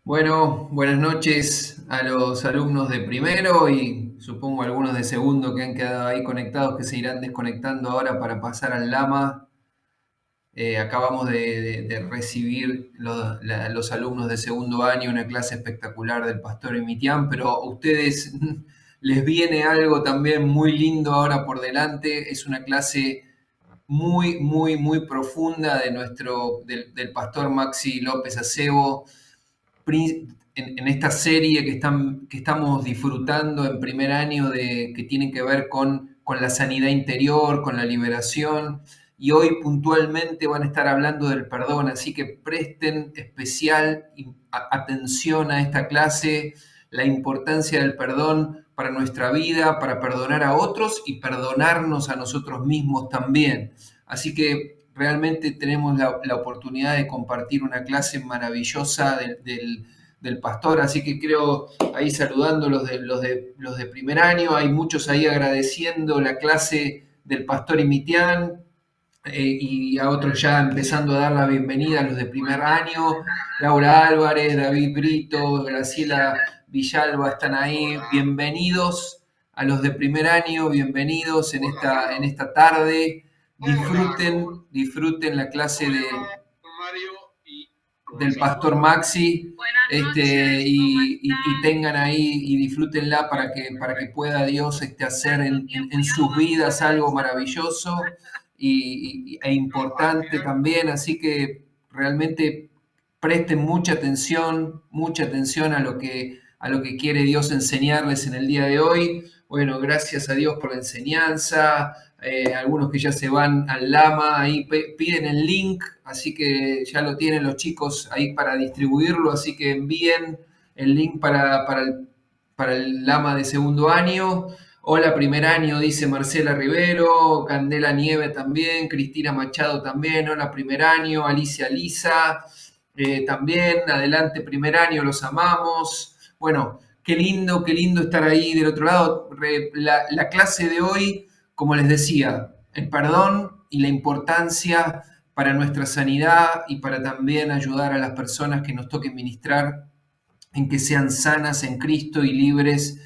Bueno, buenas noches a los alumnos de primero y supongo algunos de segundo que han quedado ahí conectados que se irán desconectando ahora para pasar al Lama. Acabamos de recibir los alumnos de segundo año una clase espectacular del pastor Emitián, pero a ustedes les viene algo también muy lindo ahora por delante. Es una clase muy, muy, muy profunda del pastor Maxi López Acebo en esta serie que estamos disfrutando en primer año que tiene que ver con la sanidad interior, con la liberación, y hoy puntualmente van a estar hablando del perdón, así que presten especial atención a esta clase, la importancia del perdón para nuestra vida, para perdonar a otros y perdonarnos a nosotros mismos también. Así que realmente tenemos la oportunidad de compartir una clase maravillosa del pastor, así que creo ahí saludando los de primer año, hay muchos ahí agradeciendo la clase del pastor Emitián, y a otros ya empezando a dar la bienvenida a los de primer año. Laura Álvarez, David Brito, Graciela Villalba están ahí. Bienvenidos a los de primer año, bienvenidos en esta tarde. Disfruten la clase del pastor Maxi, y tengan ahí y disfrútenla para que pueda Dios hacer en sus vidas algo maravilloso e importante también. Así que realmente presten mucha atención a lo que quiere Dios enseñarles en el día de hoy. Bueno, gracias a Dios por la enseñanza. Algunos que ya se van al Lama, ahí piden el link, así que ya lo tienen los chicos ahí para distribuirlo, así que envíen el link para el Lama de segundo año. Hola, primer año, dice Marcela Rivero, Candela Nieve también, Cristina Machado también, hola, primer año, Alicia Lisa también, adelante, primer año, los amamos. Bueno, qué lindo estar ahí del otro lado. La clase de hoy, como les decía, el perdón y la importancia para nuestra sanidad y para también ayudar a las personas que nos toquen ministrar en que sean sanas en Cristo y libres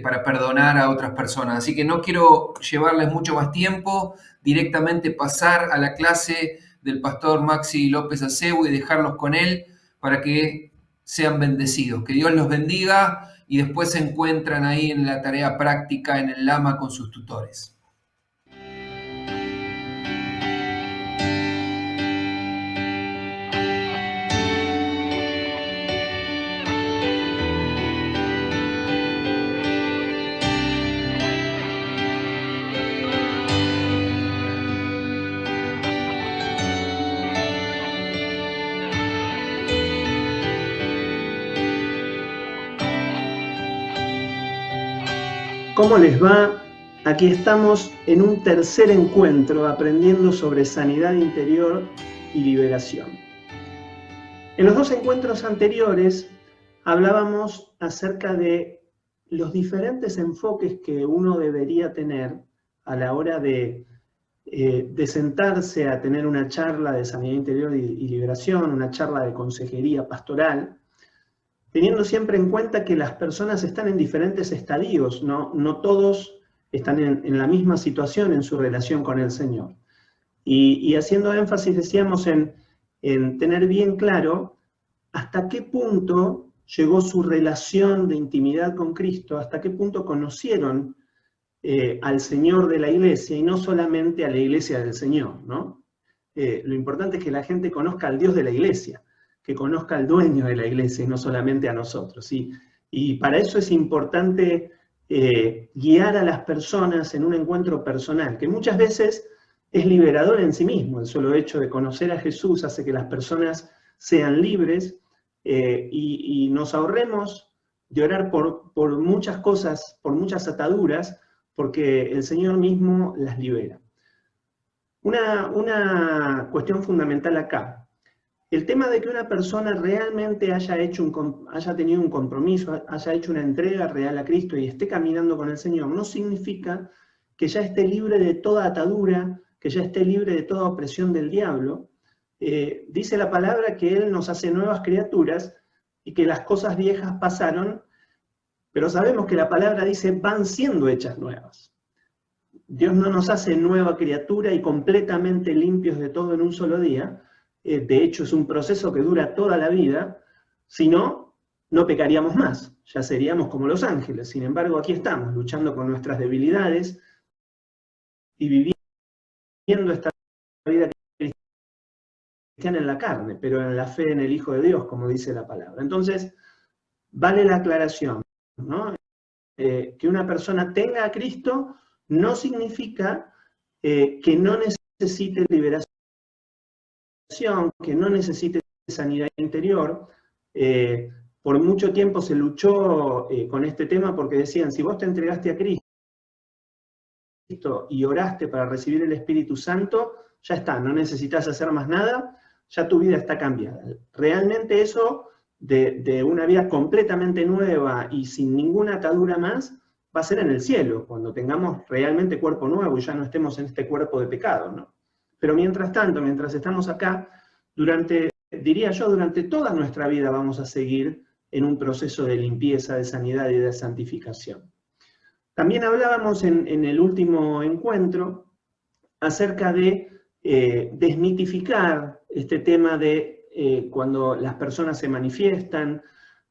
para perdonar a otras personas. Así que no quiero llevarles mucho más tiempo, directamente pasar a la clase del pastor Maxi López Acebo y dejarlos con él para que sean bendecidos. Que Dios los bendiga y después se encuentran ahí en la tarea práctica en el Lama con sus tutores. ¿Cómo les va? Aquí estamos en un tercer encuentro aprendiendo sobre sanidad interior y liberación. En los dos encuentros anteriores hablábamos acerca de los diferentes enfoques que uno debería tener a la hora de sentarse a tener una charla de sanidad interior y liberación, una charla de consejería pastoral, teniendo siempre en cuenta que las personas están en diferentes estadios, no todos están en la misma situación en su relación con el Señor. Y haciendo énfasis, decíamos, en tener bien claro hasta qué punto llegó su relación de intimidad con Cristo, hasta qué punto conocieron al Señor de la iglesia y no solamente a la iglesia del Señor, ¿no? Lo importante es que la gente conozca al Dios de la iglesia, que conozca al dueño de la iglesia y no solamente a nosotros. Y para eso es importante guiar a las personas en un encuentro personal, que muchas veces es liberador en sí mismo. El solo hecho de conocer a Jesús hace que las personas sean libres y nos ahorremos de orar por muchas cosas, por muchas ataduras, porque el Señor mismo las libera. Una cuestión fundamental acá. El tema de que una persona realmente haya tenido un compromiso, haya hecho una entrega real a Cristo y esté caminando con el Señor, no significa que ya esté libre de toda atadura, que ya esté libre de toda opresión del diablo. Dice la palabra que Él nos hace nuevas criaturas y que las cosas viejas pasaron, pero sabemos que la palabra dice van siendo hechas nuevas. Dios no nos hace nueva criatura y completamente limpios de todo en un solo día. De hecho, es un proceso que dura toda la vida. Si no, no pecaríamos más. Ya seríamos como los ángeles. Sin embargo, aquí estamos, luchando con nuestras debilidades y viviendo esta vida cristiana en la carne, pero en la fe en el Hijo de Dios, como dice la palabra. Entonces, vale la aclaración, ¿no? Que una persona tenga a Cristo no significa que no necesite liberación, que no necesite sanidad interior. Por mucho tiempo se luchó con este tema porque decían, si vos te entregaste a Cristo y oraste para recibir el Espíritu Santo, ya está, no necesitas hacer más nada, ya tu vida está cambiada. Realmente eso de una vida completamente nueva y sin ninguna atadura más, va a ser en el cielo, cuando tengamos realmente cuerpo nuevo y ya no estemos en este cuerpo de pecado, ¿no? Pero mientras tanto, mientras estamos acá, diría yo, durante toda nuestra vida vamos a seguir en un proceso de limpieza, de sanidad y de santificación. También hablábamos en el último encuentro acerca de desmitificar este tema de cuando las personas se manifiestan,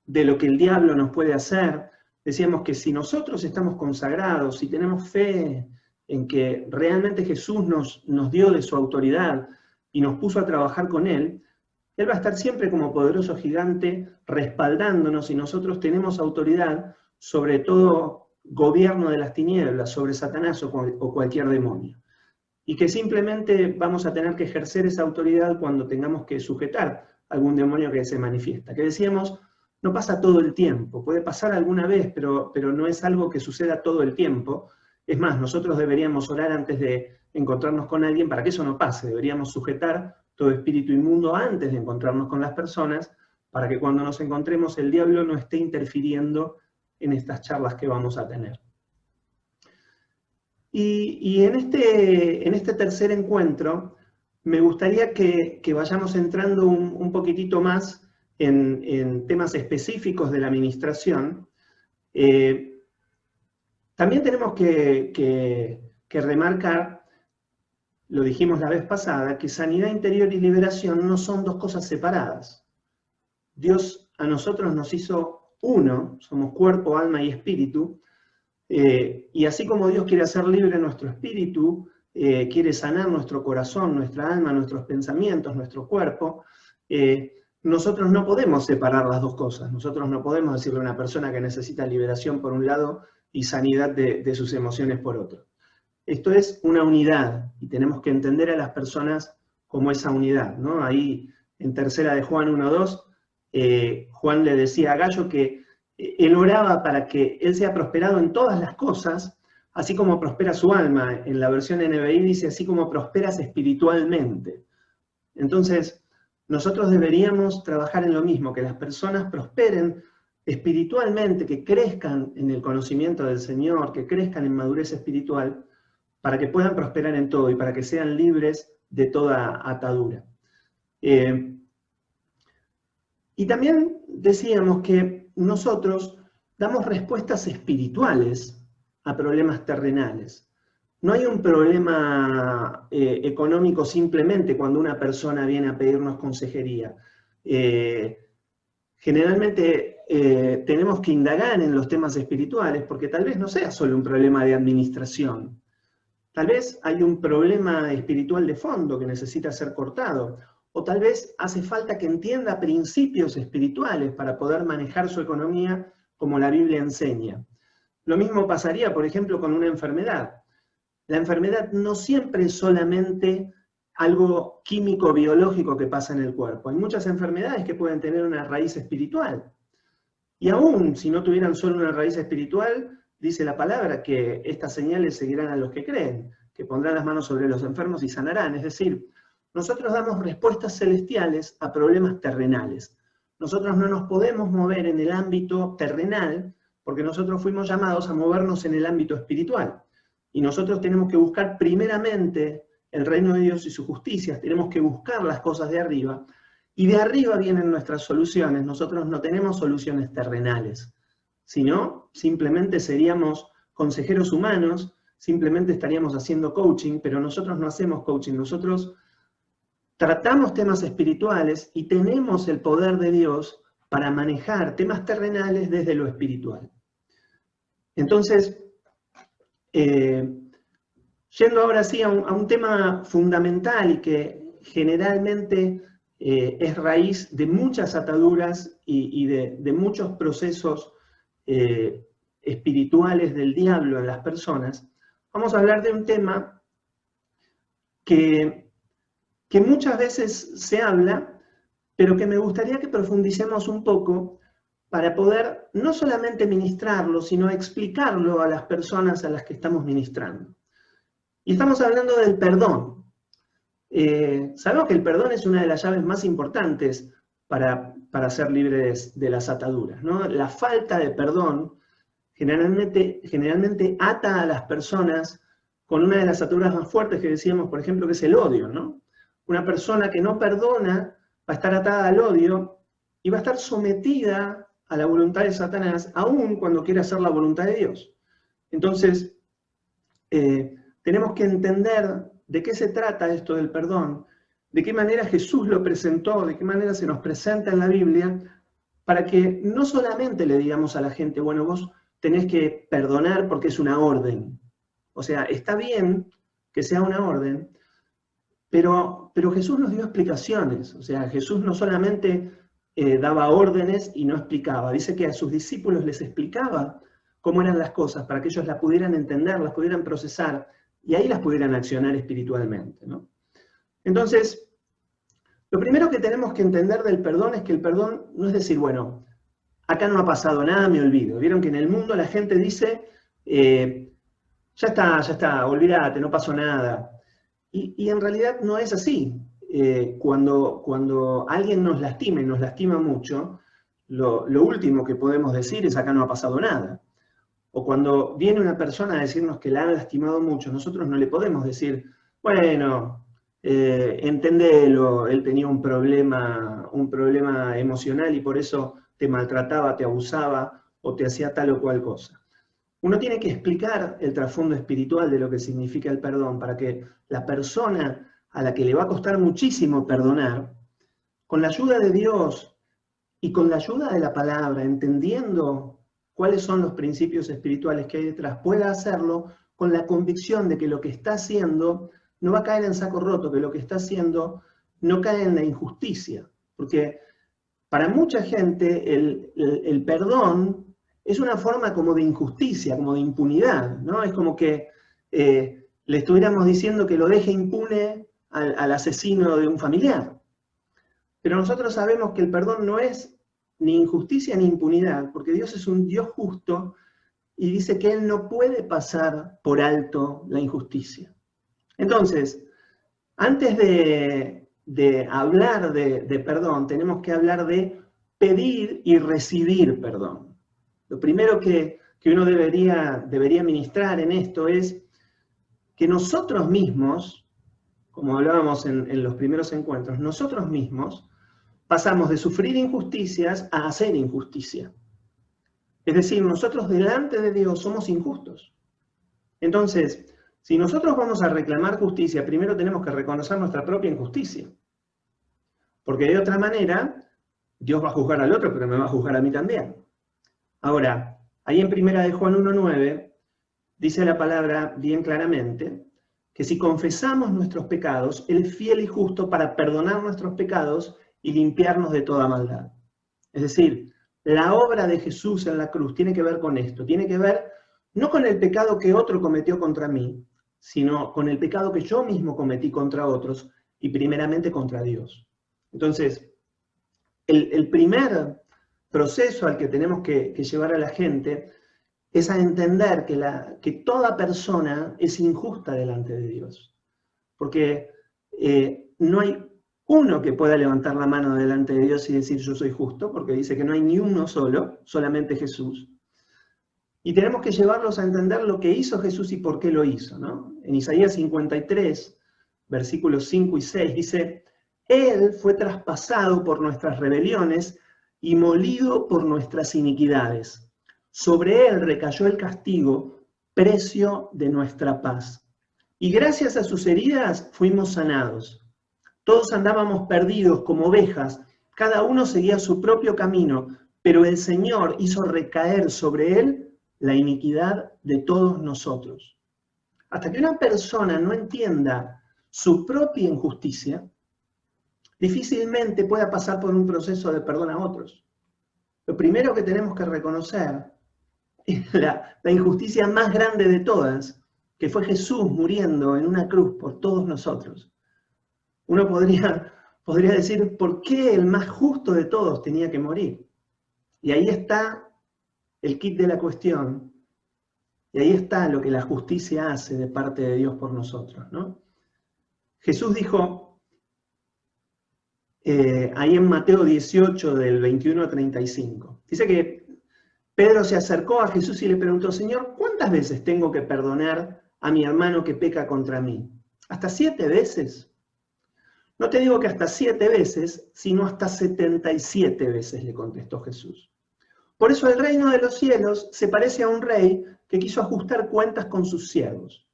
de lo que el diablo nos puede hacer. Decíamos que si nosotros estamos consagrados, si tenemos fe en que realmente Jesús nos dio de su autoridad y nos puso a trabajar con Él, Él va a estar siempre como poderoso gigante respaldándonos y nosotros tenemos autoridad sobre todo gobierno de las tinieblas, sobre Satanás o cualquier demonio. Y que simplemente vamos a tener que ejercer esa autoridad cuando tengamos que sujetar a algún demonio que se manifiesta. Que decíamos, no pasa todo el tiempo, puede pasar alguna vez, pero no es algo que suceda todo el tiempo. Es más, nosotros deberíamos orar antes de encontrarnos con alguien para que eso no pase. Deberíamos sujetar todo espíritu inmundo antes de encontrarnos con las personas, para que cuando nos encontremos el diablo no esté interfiriendo en estas charlas que vamos a tener. Y en este tercer encuentro me gustaría que vayamos entrando un poquitito más en temas específicos de la administración. También tenemos que remarcar, lo dijimos la vez pasada, que sanidad interior y liberación no son dos cosas separadas. Dios a nosotros nos hizo uno, somos cuerpo, alma y espíritu, y así como Dios quiere hacer libre nuestro espíritu, quiere sanar nuestro corazón, nuestra alma, nuestros pensamientos, nuestro cuerpo, nosotros no podemos separar las dos cosas. Nosotros no podemos decirle a una persona que necesita liberación por un lado y sanidad de sus emociones por otro. Esto es una unidad y tenemos que entender a las personas como esa unidad, ¿no? Ahí en tercera de Juan 1:2, Juan le decía a Gallo que él oraba para que él sea prosperado en todas las cosas, así como prospera su alma. En la versión NBI dice, así como prosperas espiritualmente. Entonces, nosotros deberíamos trabajar en lo mismo, que las personas prosperen espiritualmente, que crezcan en el conocimiento del Señor, que crezcan en madurez espiritual, para que puedan prosperar en todo y para que sean libres de toda atadura. Y también decíamos que nosotros damos respuestas espirituales a problemas terrenales. No hay un problema económico simplemente cuando una persona viene a pedirnos consejería. Generalmente tenemos que indagar en los temas espirituales porque tal vez no sea solo un problema de administración. Tal vez hay un problema espiritual de fondo que necesita ser cortado. O tal vez hace falta que entienda principios espirituales para poder manejar su economía como la Biblia enseña. Lo mismo pasaría, por ejemplo, con una enfermedad. La enfermedad no siempre es solamente algo químico, biológico que pasa en el cuerpo. Hay muchas enfermedades que pueden tener una raíz espiritual. Y aún si no tuvieran solo una raíz espiritual, dice la palabra que estas señales seguirán a los que creen, que pondrán las manos sobre los enfermos y sanarán. Es decir, nosotros damos respuestas celestiales a problemas terrenales. Nosotros no nos podemos mover en el ámbito terrenal porque nosotros fuimos llamados a movernos en el ámbito espiritual. Y nosotros tenemos que buscar primeramente el reino de Dios y su justicia, tenemos que buscar las cosas de arriba. y de arriba vienen nuestras soluciones. Nosotros no tenemos soluciones terrenales, sino simplemente seríamos consejeros humanos, simplemente estaríamos haciendo coaching, pero nosotros no hacemos coaching, nosotros tratamos temas espirituales y tenemos el poder de Dios para manejar temas terrenales desde lo espiritual. Entonces, yendo ahora sí a un tema fundamental y que generalmente es raíz de muchas ataduras y de muchos procesos espirituales del diablo en las personas, vamos a hablar de un tema que muchas veces se habla, pero que me gustaría que profundicemos un poco para poder no solamente ministrarlo, sino explicarlo a las personas a las que estamos ministrando. Y estamos hablando del perdón. Sabemos que el perdón es una de las llaves más importantes para ser libres de las ataduras, ¿no? La falta de perdón generalmente ata a las personas con una de las ataduras más fuertes que decíamos, por ejemplo, que es el odio, ¿no? Una persona que no perdona va a estar atada al odio y va a estar sometida a la voluntad de Satanás, aun cuando quiere hacer la voluntad de Dios. Entonces, tenemos que entender de qué se trata esto del perdón, de qué manera Jesús lo presentó, de qué manera se nos presenta en la Biblia, para que no solamente le digamos a la gente, bueno, vos tenés que perdonar porque es una orden. O sea, está bien que sea una orden, pero Jesús nos dio explicaciones. O sea, Jesús no solamente daba órdenes y no explicaba. Dice que a sus discípulos les explicaba cómo eran las cosas para que ellos las pudieran entender, las pudieran procesar y ahí las pudieran accionar espiritualmente, ¿no? Entonces, lo primero que tenemos que entender del perdón es que el perdón no es decir, bueno, acá no ha pasado nada, me olvido. Vieron que en el mundo la gente dice, ya está, olvídate, no pasó nada. Y en realidad no es así. Cuando alguien nos lastima y nos lastima mucho, lo último que podemos decir es acá no ha pasado nada. O cuando viene una persona a decirnos que la han lastimado mucho, nosotros no le podemos decir, bueno, entendelo, él tenía un problema emocional y por eso te maltrataba, te abusaba o te hacía tal o cual cosa. Uno tiene que explicar el trasfondo espiritual de lo que significa el perdón para que la persona a la que le va a costar muchísimo perdonar, con la ayuda de Dios y con la ayuda de la palabra, entendiendo cuáles son los principios espirituales que hay detrás, pueda hacerlo con la convicción de que lo que está haciendo no va a caer en saco roto, que lo que está haciendo no cae en la injusticia. Porque para mucha gente el perdón es una forma como de injusticia, como de impunidad, ¿no? Es como que le estuviéramos diciendo que lo deje impune al asesino de un familiar. Pero nosotros sabemos que el perdón no es ni injusticia ni impunidad, porque Dios es un Dios justo y dice que Él no puede pasar por alto la injusticia. Entonces, antes de hablar de perdón, tenemos que hablar de pedir y recibir perdón. Lo primero que uno debería ministrar en esto es que nosotros mismos, como hablábamos en los primeros encuentros, nosotros mismos pasamos de sufrir injusticias a hacer injusticia. Es decir, nosotros delante de Dios somos injustos. Entonces, si nosotros vamos a reclamar justicia, primero tenemos que reconocer nuestra propia injusticia. Porque de otra manera, Dios va a juzgar al otro, pero me va a juzgar a mí también. Ahora, ahí en 1 de Juan 1:9, dice la palabra bien claramente, que si confesamos nuestros pecados, Él es fiel y justo para perdonar nuestros pecados y limpiarnos de toda maldad. Es decir, la obra de Jesús en la cruz tiene que ver con esto, tiene que ver no con el pecado que otro cometió contra mí, sino con el pecado que yo mismo cometí contra otros y primeramente contra Dios. Entonces, el primer proceso al que tenemos que llevar a la gente es a entender que toda persona es injusta delante de Dios. Porque no hay uno que pueda levantar la mano delante de Dios y decir yo soy justo, porque dice que no hay ni uno solo, solamente Jesús. Y tenemos que llevarlos a entender lo que hizo Jesús y por qué lo hizo, ¿no? En Isaías 53, versículos 5 y 6, dice, Él fue traspasado por nuestras rebeliones y molido por nuestras iniquidades. Sobre Él recayó el castigo, precio de nuestra paz. Y gracias a sus heridas fuimos sanados. Todos andábamos perdidos como ovejas, cada uno seguía su propio camino, pero el Señor hizo recaer sobre Él la iniquidad de todos nosotros. Hasta que una persona no entienda su propia injusticia, difícilmente pueda pasar por un proceso de perdón a otros. Lo primero que tenemos que reconocer es la injusticia más grande de todas, que fue Jesús muriendo en una cruz por todos nosotros. Uno podría decir, ¿por qué el más justo de todos tenía que morir? Y ahí está el quid de la cuestión. Y ahí está lo que la justicia hace de parte de Dios por nosotros, ¿no? Jesús dijo, ahí en Mateo 18, del 21 al 35, dice que Pedro se acercó a Jesús y le preguntó, Señor, ¿cuántas veces tengo que perdonar a mi hermano que peca contra mí? ¿Hasta 7 veces? No te digo que hasta 7 veces, sino hasta 77 veces, le contestó Jesús. Por eso el reino de los cielos se parece a un rey que quiso ajustar cuentas con sus siervos.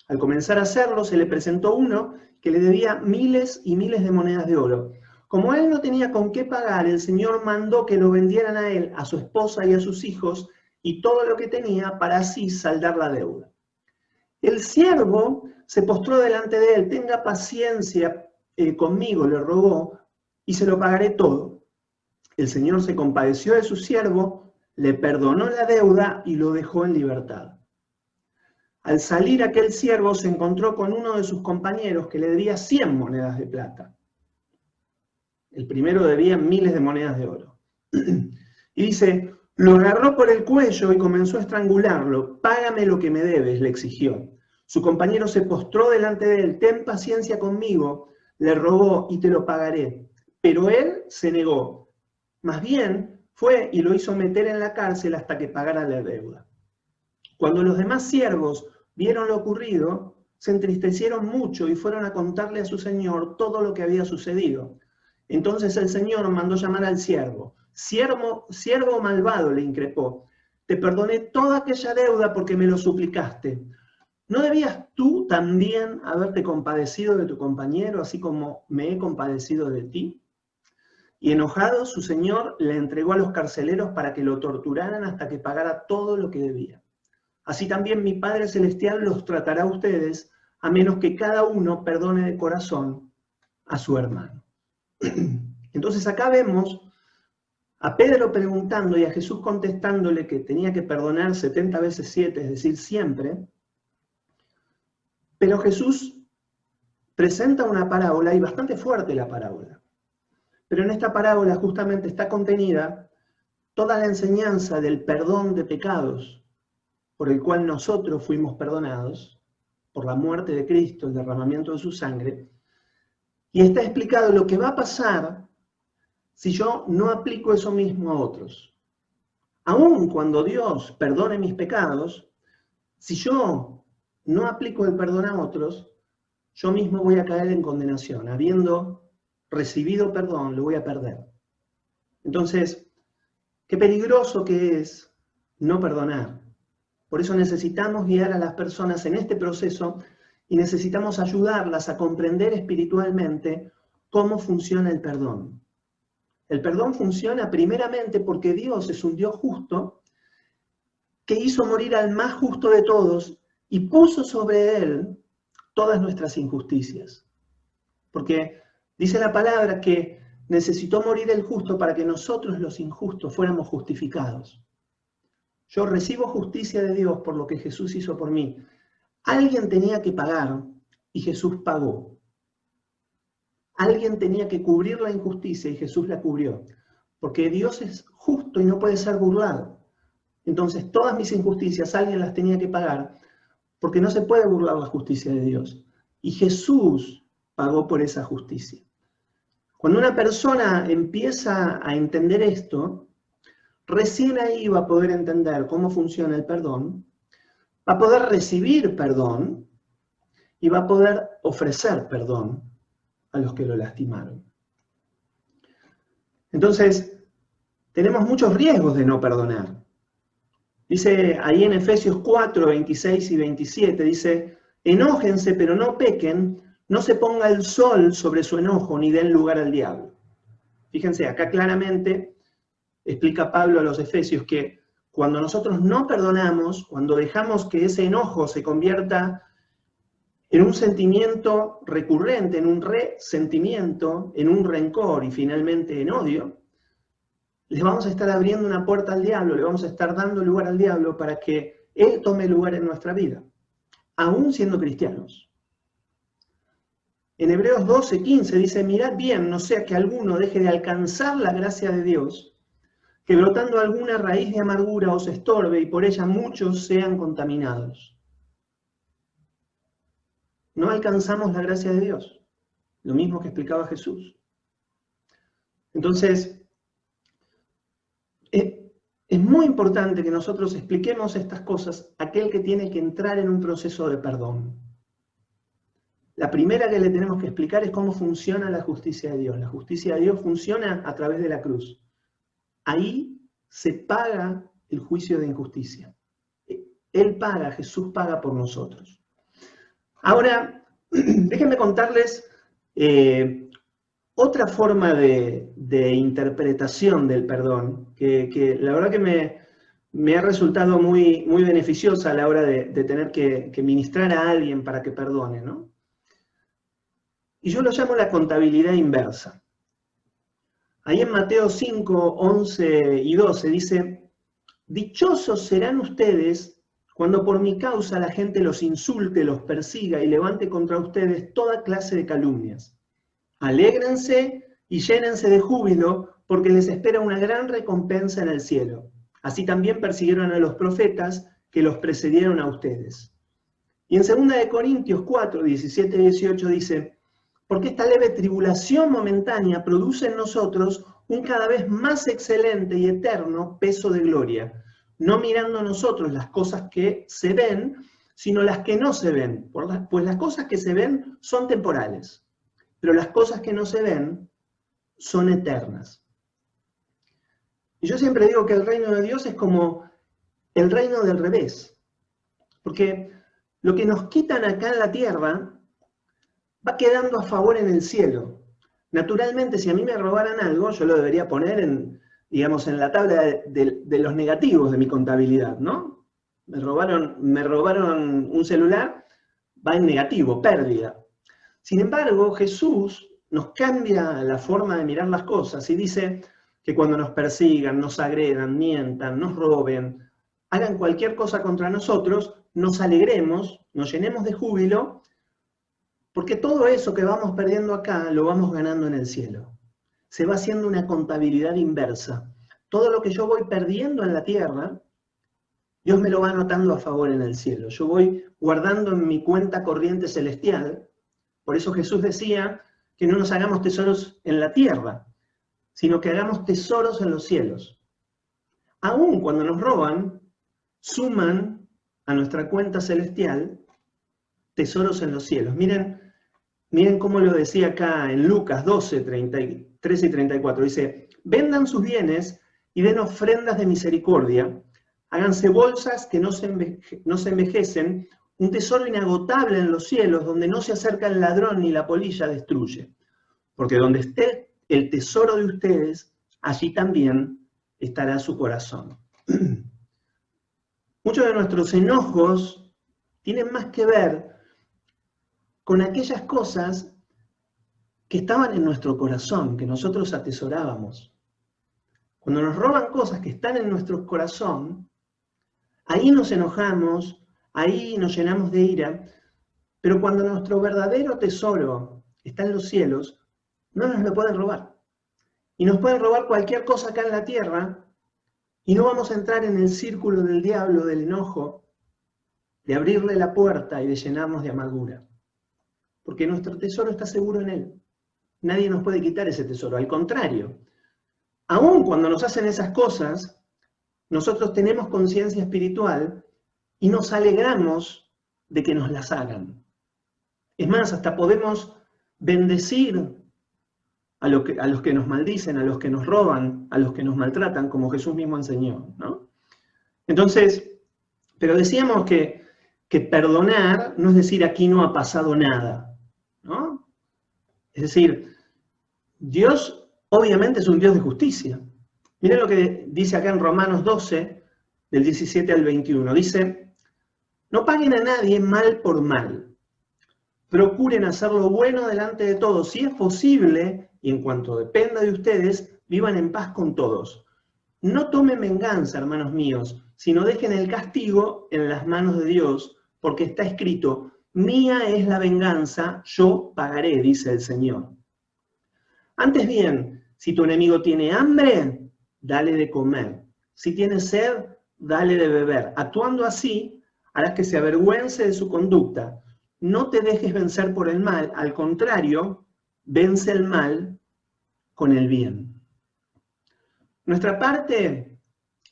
Al comenzar a hacerlo, se le presentó uno que le debía miles y miles de monedas de oro. Como él no tenía con qué pagar, el Señor mandó que lo vendieran a él, a su esposa y a sus hijos, y todo lo que tenía para así saldar la deuda. El siervo se postró delante de él, tenga paciencia conmigo, le rogó, y se lo pagaré todo. El Señor se compadeció de su siervo, le perdonó la deuda y lo dejó en libertad. Al salir aquel siervo se encontró con uno de sus compañeros que le debía 100 monedas de plata. El primero debía miles de monedas de oro. Y dice, lo agarró por el cuello y comenzó a estrangularlo. Págame lo que me debes, le exigió. Su compañero se postró delante de él. Ten paciencia conmigo, le rogó, y te lo pagaré. Pero él se negó. Más bien, fue y lo hizo meter en la cárcel hasta que pagara la deuda. Cuando los demás siervos vieron lo ocurrido, se entristecieron mucho y fueron a contarle a su señor todo lo que había sucedido. Entonces el Señor mandó llamar al siervo. Siervo malvado, le increpó, te perdoné toda aquella deuda porque me lo suplicaste. ¿No debías tú también haberte compadecido de tu compañero, así como me he compadecido de ti? Y enojado, su señor le entregó a los carceleros para que lo torturaran hasta que pagara todo lo que debía. Así también mi Padre Celestial los tratará a ustedes, a menos que cada uno perdone de corazón a su hermano. Entonces acá vemos a Pedro preguntando y a Jesús contestándole que tenía que perdonar 70 veces 7, es decir, siempre. Pero Jesús presenta una parábola, y bastante fuerte la parábola. Pero en esta parábola justamente está contenida toda la enseñanza del perdón de pecados, por el cual nosotros fuimos perdonados, por la muerte de Cristo, el derramamiento de su sangre, y está explicado lo que va a pasar si yo no aplico eso mismo a otros. Aun cuando Dios perdone mis pecados, si yo no aplico el perdón a otros, yo mismo voy a caer en condenación. Habiendo recibido perdón, lo voy a perder. Entonces, qué peligroso que es no perdonar. Por eso necesitamos guiar a las personas en este proceso y necesitamos ayudarlas a comprender espiritualmente cómo funciona el perdón. El perdón funciona primeramente porque Dios es un Dios justo que hizo morir al más justo de todos y puso sobre él todas nuestras injusticias. Porque dice la palabra que necesitó morir el justo para que nosotros los injustos fuéramos justificados. Yo recibo justicia de Dios por lo que Jesús hizo por mí. Alguien tenía que pagar y Jesús pagó. Alguien tenía que cubrir la injusticia y Jesús la cubrió. Porque Dios es justo y no puede ser burlado. Entonces todas mis injusticias alguien las tenía que pagar porque no se puede burlar la justicia de Dios. Y Jesús pagó por esa justicia. Cuando una persona empieza a entender esto, recién ahí va a poder entender cómo funciona el perdón, va a poder recibir perdón y va a poder ofrecer perdón a los que lo lastimaron. Entonces, tenemos muchos riesgos de no perdonar. Dice ahí en Efesios 4, 26 y 27, dice, enójense pero no pequen, no se ponga el sol sobre su enojo ni den lugar al diablo. Fíjense, acá claramente explica Pablo a los Efesios que cuando nosotros no perdonamos, cuando dejamos que ese enojo se convierta en un sentimiento recurrente, en un resentimiento, en un rencor y finalmente en odio, les vamos a estar abriendo una puerta al diablo, le vamos a estar dando lugar al diablo para que él tome lugar en nuestra vida, aún siendo cristianos. En Hebreos 12:15 dice, mirad bien, no sea que alguno deje de alcanzar la gracia de Dios, que brotando alguna raíz de amargura os estorbe y por ella muchos sean contaminados. No alcanzamos la gracia de Dios, lo mismo que explicaba Jesús. Entonces, es muy importante que nosotros expliquemos estas cosas a aquel que tiene que entrar en un proceso de perdón. La primera que le tenemos que explicar es cómo funciona la justicia de Dios. La justicia de Dios funciona a través de la cruz. Ahí se paga el juicio de injusticia. Él paga, Jesús paga por nosotros. Ahora, déjenme contarles otra forma de interpretación del perdón, que la verdad que me ha resultado muy, muy beneficiosa a la hora de tener que ministrar a alguien para que perdone, ¿no? Y yo lo llamo la contabilidad inversa. Ahí en Mateo 5, 11 y 12 dice, dichosos serán ustedes cuando por mi causa la gente los insulte, los persiga y levante contra ustedes toda clase de calumnias. Alégrense y llénense de júbilo, porque les espera una gran recompensa en el cielo. Así también persiguieron a los profetas que los precedieron a ustedes. Y en 2 Corintios 4, 17 y 18 dice, porque esta leve tribulación momentánea produce en nosotros un cada vez más excelente y eterno peso de gloria, no mirando nosotros las cosas que se ven, sino las que no se ven, pues las cosas que se ven son temporales, pero las cosas que no se ven son eternas. Y yo siempre digo que el reino de Dios es como el reino del revés, porque lo que nos quitan acá en la tierra va quedando a favor en el cielo. Naturalmente, si a mí me robaran algo, yo lo debería poner en la tabla de los negativos de mi contabilidad, ¿no? Me robaron un celular, va en negativo, pérdida. Sin embargo, Jesús nos cambia la forma de mirar las cosas y dice que cuando nos persigan, nos agredan, mientan, nos roben, hagan cualquier cosa contra nosotros, nos alegremos, nos llenemos de júbilo, porque todo eso que vamos perdiendo acá lo vamos ganando en el cielo. Se va haciendo una contabilidad inversa. Todo lo que yo voy perdiendo en la tierra, Dios me lo va anotando a favor en el cielo. Yo voy guardando en mi cuenta corriente celestial. Por eso Jesús decía que no nos hagamos tesoros en la tierra, sino que hagamos tesoros en los cielos. Aún cuando nos roban, suman a nuestra cuenta celestial tesoros en los cielos. Miren cómo lo decía acá en Lucas 12, 33 y 34. Dice, vendan sus bienes y den ofrendas de misericordia, háganse bolsas que no se envejecen, un tesoro inagotable en los cielos, donde no se acerca el ladrón ni la polilla destruye. Porque donde esté el tesoro de ustedes, allí también estará su corazón. Muchos de nuestros enojos tienen más que ver con aquellas cosas que estaban en nuestro corazón, que nosotros atesorábamos. Cuando nos roban cosas que están en nuestro corazón, ahí nos enojamos, ahí nos llenamos de ira, pero cuando nuestro verdadero tesoro está en los cielos, no nos lo pueden robar. Y nos pueden robar cualquier cosa acá en la tierra, y no vamos a entrar en el círculo del diablo, del enojo, de abrirle la puerta y de llenarnos de amargura. Porque nuestro tesoro está seguro en Él. Nadie nos puede quitar ese tesoro. Al contrario, aun cuando nos hacen esas cosas, nosotros tenemos conciencia espiritual y nos alegramos de que nos las hagan. Es más, hasta podemos bendecir a los que nos maldicen, a los que nos roban, a los que nos maltratan, como Jesús mismo enseñó, ¿no? Entonces, pero decíamos que perdonar no es decir aquí no ha pasado nada, ¿no? Es decir, Dios obviamente es un Dios de justicia. Miren lo que dice acá en Romanos 12, del 17 al 21. Dice, no paguen a nadie mal por mal. Procuren hacer lo bueno delante de todos, si es posible, y en cuanto dependa de ustedes, vivan en paz con todos. No tomen venganza, hermanos míos, sino dejen el castigo en las manos de Dios, porque está escrito, mía es la venganza, yo pagaré, dice el Señor. Antes bien, si tu enemigo tiene hambre, dale de comer. Si tiene sed, dale de beber. Actuando así, harás que se avergüence de su conducta. No te dejes vencer por el mal, al contrario, vence el mal con el bien. Nuestra parte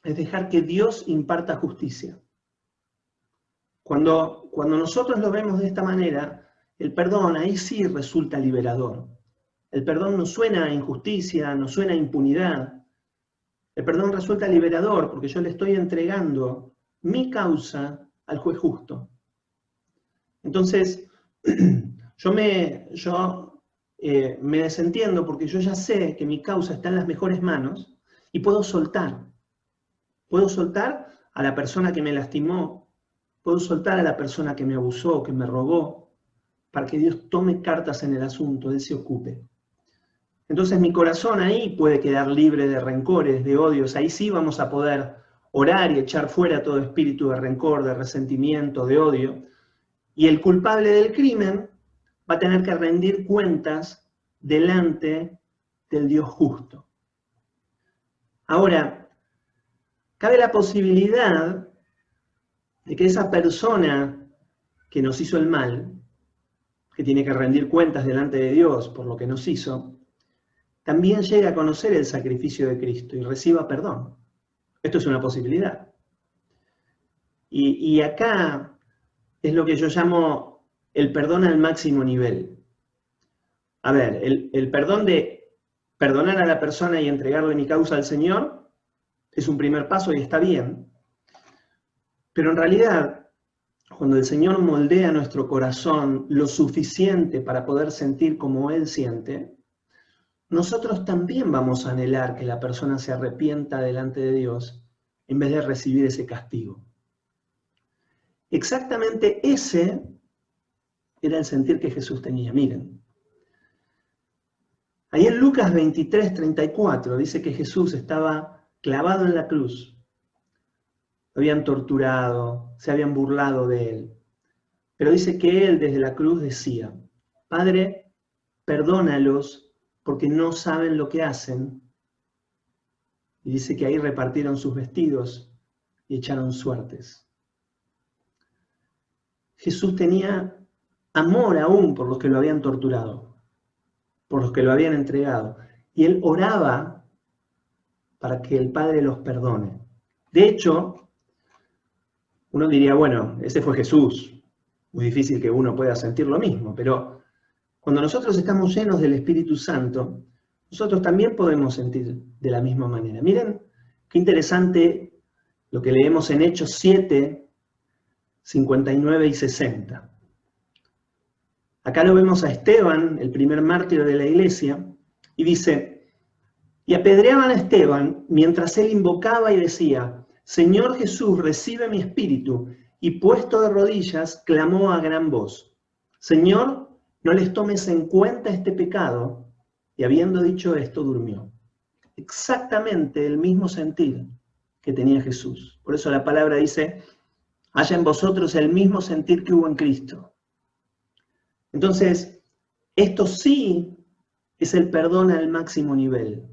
es dejar que Dios imparta justicia. Cuando nosotros lo vemos de esta manera, el perdón ahí sí resulta liberador. El perdón no suena a injusticia, no suena a impunidad. El perdón resulta liberador porque yo le estoy entregando mi causa al juez justo. Entonces, yo me desentiendo porque yo ya sé que mi causa está en las mejores manos y puedo soltar. Puedo soltar a la persona que me lastimó, puedo soltar a la persona que me abusó, que me robó, para que Dios tome cartas en el asunto, Él se ocupe. Entonces mi corazón ahí puede quedar libre de rencores, de odios, ahí sí vamos a poder orar y echar fuera todo espíritu de rencor, de resentimiento, de odio, y el culpable del crimen va a tener que rendir cuentas delante del Dios justo. Ahora, cabe la posibilidad de que esa persona que nos hizo el mal, que tiene que rendir cuentas delante de Dios por lo que nos hizo, también llegue a conocer el sacrificio de Cristo y reciba perdón. Esto es una posibilidad. Y acá es lo que yo llamo el perdón al máximo nivel. A ver, el perdón de perdonar a la persona y entregarle mi causa al Señor es un primer paso y está bien. Pero en realidad, cuando el Señor moldea nuestro corazón lo suficiente para poder sentir como Él siente, nosotros también vamos a anhelar que la persona se arrepienta delante de Dios en vez de recibir ese castigo. Exactamente ese era el sentir que Jesús tenía. Miren, ahí en Lucas 23, 34 dice que Jesús estaba clavado en la cruz. Lo habían torturado, se habían burlado de él. Pero dice que él desde la cruz decía, Padre, perdónalos porque no saben lo que hacen. Y dice que ahí repartieron sus vestidos y echaron suertes. Jesús tenía amor aún por los que lo habían torturado, por los que lo habían entregado. Y él oraba para que el Padre los perdone. De hecho, uno diría, bueno, ese fue Jesús. Muy difícil que uno pueda sentir lo mismo, pero cuando nosotros estamos llenos del Espíritu Santo, nosotros también podemos sentir de la misma manera. Miren qué interesante lo que leemos en Hechos 7, 59 y 60. Acá lo vemos a Esteban, el primer mártir de la iglesia, y dice, y apedreaban a Esteban mientras él invocaba y decía, Señor Jesús, recibe mi espíritu, y puesto de rodillas, clamó a gran voz, Señor, no les tomes en cuenta este pecado, y habiendo dicho esto, durmió. Exactamente el mismo sentir que tenía Jesús. Por eso la palabra dice, haya en vosotros el mismo sentir que hubo en Cristo. Entonces, esto sí es el perdón al máximo nivel.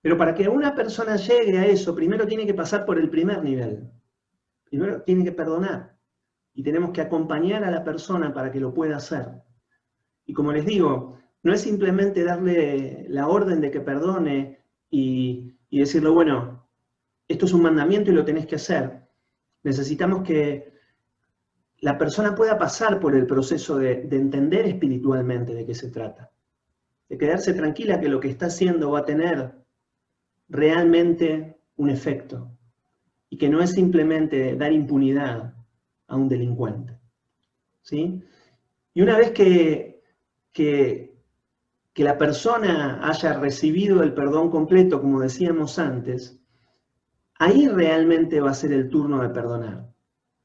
Pero para que una persona llegue a eso, primero tiene que pasar por el primer nivel. Primero tiene que perdonar. Y tenemos que acompañar a la persona para que lo pueda hacer. Y como les digo, no es simplemente darle la orden de que perdone y decirle, bueno, esto es un mandamiento y lo tenés que hacer. Necesitamos que la persona pueda pasar por el proceso de entender espiritualmente de qué se trata. De quedarse tranquila que lo que está haciendo va a tener realmente un efecto. Y que no es simplemente dar impunidad a un delincuente. ¿Sí? Y una vez que la persona haya recibido el perdón completo, como decíamos antes, ahí realmente va a ser el turno de perdonar.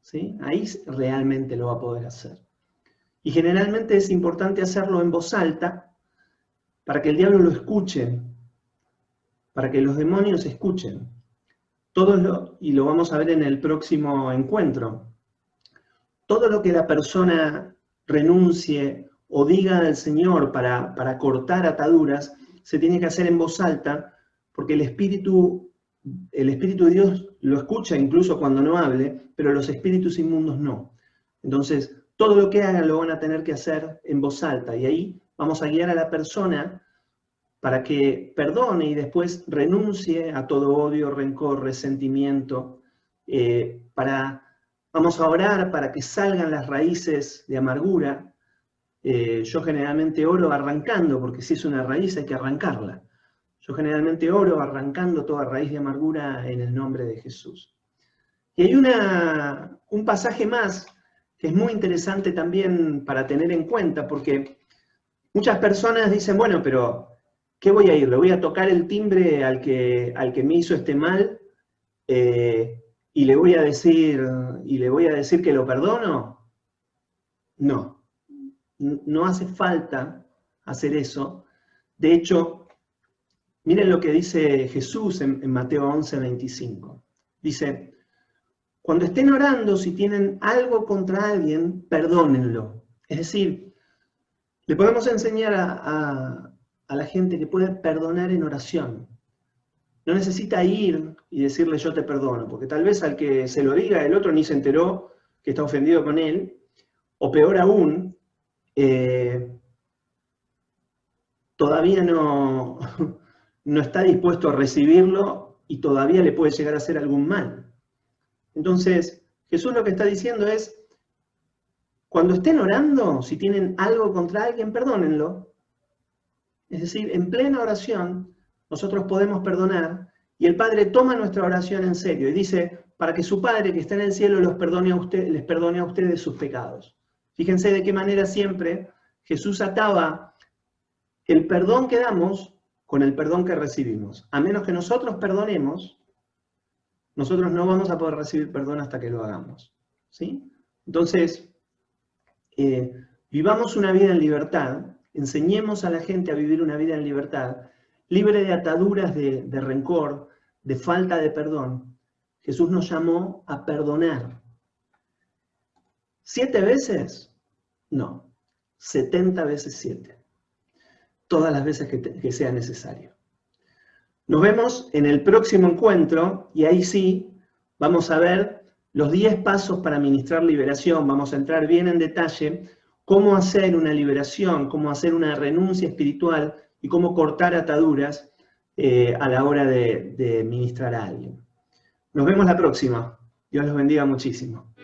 ¿Sí? Ahí realmente lo va a poder hacer. Y generalmente es importante hacerlo en voz alta para que el diablo lo escuche, para que los demonios escuchen. Y lo vamos a ver en el próximo encuentro. Todo lo que la persona renuncie o diga al Señor para cortar ataduras, se tiene que hacer en voz alta, porque el Espíritu de Dios lo escucha incluso cuando no hable, pero los espíritus inmundos no. Entonces, todo lo que hagan lo van a tener que hacer en voz alta, y ahí vamos a guiar a la persona para que perdone y después renuncie a todo odio, rencor, resentimiento, vamos a orar para que salgan las raíces de amargura. Yo generalmente oro arrancando, porque si es una raíz hay que arrancarla. Yo generalmente oro arrancando toda raíz de amargura en el nombre de Jesús. Y hay un pasaje más que es muy interesante también para tener en cuenta, porque muchas personas dicen, bueno, pero ¿qué voy a ir? ¿Le voy a tocar el timbre al que me hizo este mal y le voy a decir que lo perdono? No, no hace falta hacer eso. De hecho, miren lo que dice Jesús en Mateo 11:25. Dice, cuando estén orando, si tienen algo contra alguien, perdónenlo. Es decir, le podemos enseñar a la gente que puede perdonar en oración. No necesita ir y decirle yo te perdono, porque tal vez al que se lo diga el otro ni se enteró que está ofendido con él, o peor aún, todavía no está dispuesto a recibirlo y todavía le puede llegar a hacer algún mal. Entonces, Jesús lo que está diciendo es, cuando estén orando, si tienen algo contra alguien, perdónenlo. Es decir, en plena oración, nosotros podemos perdonar y el Padre toma nuestra oración en serio y dice, para que su Padre que está en el cielo les perdone a ustedes sus pecados. Fíjense de qué manera siempre Jesús ataba el perdón que damos con el perdón que recibimos. A menos que nosotros perdonemos, nosotros no vamos a poder recibir perdón hasta que lo hagamos. ¿Sí? Entonces, vivamos una vida en libertad, enseñemos a la gente a vivir una vida en libertad, libre de ataduras de rencor, de falta de perdón. Jesús nos llamó a perdonar. ¿7 veces? No, 70 veces 7. Todas las veces que sea necesario. Nos vemos en el próximo encuentro y ahí sí vamos a ver los 10 pasos para ministrar liberación. Vamos a entrar bien en detalle cómo hacer una liberación, cómo hacer una renuncia espiritual y cómo cortar ataduras a la hora de ministrar a alguien. Nos vemos la próxima. Dios los bendiga muchísimo.